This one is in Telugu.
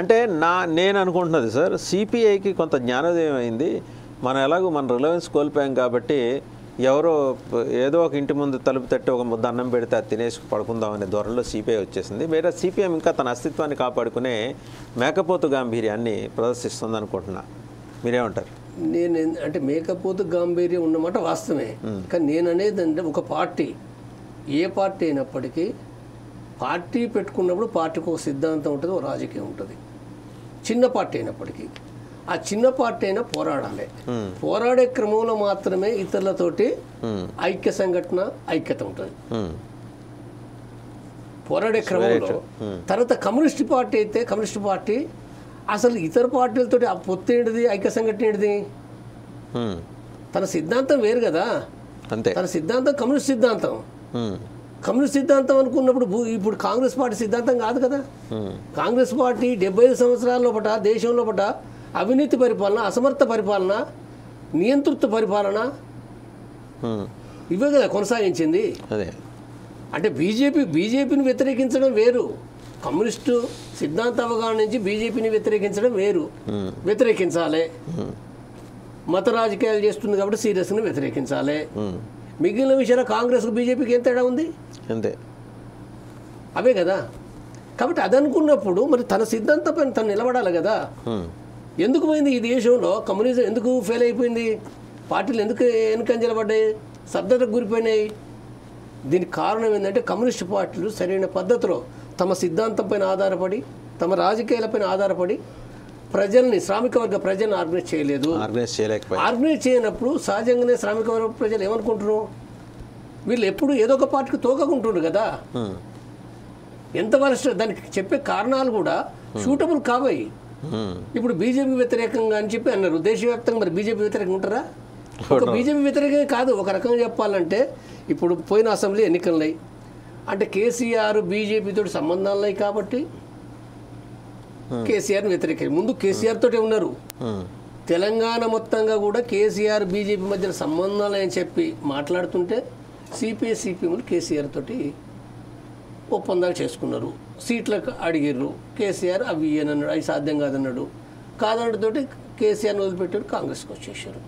అంటే నేను అనుకుంటున్నది సార్, సిపిఐకి కొంత జ్ఞానోదయం అయింది. మనం ఎలాగో మన రిలవెన్స్ కోల్పోయాం కాబట్టి ఎవరో ఏదో ఒక ఇంటి ముందు తలుపు తట్టి ఒక ముద్ద అన్నం పెడితే అది తినేసి పడుకుందాం అనే ధోరణిలో సిపిఐ వచ్చేసింది. వేరే సిపిఎం ఇంకా తన అస్తిత్వాన్ని కాపాడుకునే మేకపోతు గాంభీర్యాన్ని ప్రదర్శిస్తుంది అనుకుంటున్నా. మీరేమంటారు? నేను అంటే మేకపోతు గాంభీర్యం ఉన్నమాట వాస్తవమే. కానీ నేను అనేది అంటే ఒక పార్టీ, ఏ పార్టీ అయినప్పటికీ పార్టీ పెట్టుకున్నప్పుడు పార్టీకి ఒక సిద్ధాంతం ఉంటుంది, ఒక రాజకీయం ఉంటుంది. చిన్న పార్టీ అయినప్పటికీ ఆ చిన్న పార్టీ అయినా పోరాడాలి. పోరాడే క్రమంలో మాత్రమే ఇతరులతోటి ఐక్య సంఘటన, ఐక్యత ఉంటుంది పోరాడే క్రమంలో. తర్వాత కమ్యూనిస్ట్ పార్టీ అయితే కమ్యూనిస్ట్ పార్టీ అసలు ఇతర పార్టీలతోటి ఆ పొత్తు ఏంటిది, ఐక్య సంఘటన ఏంటిది? తన సిద్ధాంతం వేరు కదా. తన సిద్ధాంతం కమ్యూనిస్ట్ సిద్ధాంతం. కమ్యూనిస్ట్ సిద్ధాంతం అనుకున్నప్పుడు ఇప్పుడు కాంగ్రెస్ పార్టీ సిద్ధాంతం కాదు కదా. కాంగ్రెస్ పార్టీ 75 సంవత్సరాల లోపల దేశం లోపల అవినీతి పరిపాలన, అసమర్థ పరిపాలన, నియంతృత్వ పరిపాలన ఇవే కదా కొనసాగించింది. అంటే బీజేపీని వ్యతిరేకించడం వేరు, కమ్యూనిస్టు సిద్ధాంత అవగాహన నుంచి బీజేపీని వ్యతిరేకించడం వేరు. వ్యతిరేకించాలి. మత రాజకీయాలు చేస్తుంది కాబట్టి సీరియస్గా వ్యతిరేకించాలి. మిగిలిన విషయాలు కాంగ్రెస్కు బీజేపీకి ఏం తేడా ఉంది? అంతే, అవే కదా. కాబట్టి అది అనుకున్నప్పుడు మరి తన సిద్ధాంతం పైన తను నిలబడాలి కదా. ఎందుకు పోయింది ఈ దేశంలో కమ్యూనిజం? ఎందుకు ఫెయిల్ అయిపోయింది? పార్టీలు ఎందుకు వెనుకంజలబడ్డాయి, శ్రద్ధకు గురిపోయినాయి? దీనికి కారణం ఏంటంటే కమ్యూనిస్ట్ పార్టీలు సరైన పద్ధతిలో తమ సిద్ధాంతం పైన ఆధారపడి, తమ రాజకీయాలపైన ఆధారపడి ప్రజల్ని, శ్రామిక వర్గ ప్రజల్ని ఆర్గనైజ్ చేయలేదు. ఆర్గనైజ్ చేయనప్పుడు సహజంగానే శ్రామిక వర్గ ప్రజలు ఏమనుకుంటున్నారు? వీళ్ళు ఎప్పుడు ఏదో ఒక పార్టీకి తోకకుంటున్నారు కదా. ఎంత వరస్ట్ దానికి చెప్పే కారణాలు కూడా సూటబుల్ కావాయి. ఇప్పుడు బీజేపీ వ్యతిరేకంగా అని చెప్పి అన్నారు. దేశవ్యాప్తంగా మరి బీజేపీ వ్యతిరేకంగా ఉంటారా? ఒక బీజేపీ వ్యతిరేకంగా కాదు. ఒక రకంగా చెప్పాలంటే ఇప్పుడు పోయిన అసెంబ్లీ ఎన్నికలున్నాయి అంటే కేసీఆర్ బీజేపీతో సంబంధాలు ఉన్నాయి కాబట్టి కేసీఆర్ని వ్యతిరేక. ముందు కేసీఆర్ తోటే ఉన్నారు. తెలంగాణ మొత్తంగా కూడా కేసీఆర్ బీజేపీ మధ్య సంబంధాలు అని చెప్పి మాట్లాడుతుంటే సిపిఐ సిపిఎంలు కేసీఆర్ తోటి ఒప్పందాలు చేసుకున్నారు. సీట్లకు అడిగిర్రు. కేసీఆర్ అవి ఇయ్యనన్నాడు, అవి సాధ్యం కాదన్నాడు. కాదనడితోటి కేసీఆర్ని వదిలిపెట్టాడు, కాంగ్రెస్కి వచ్చేసారు.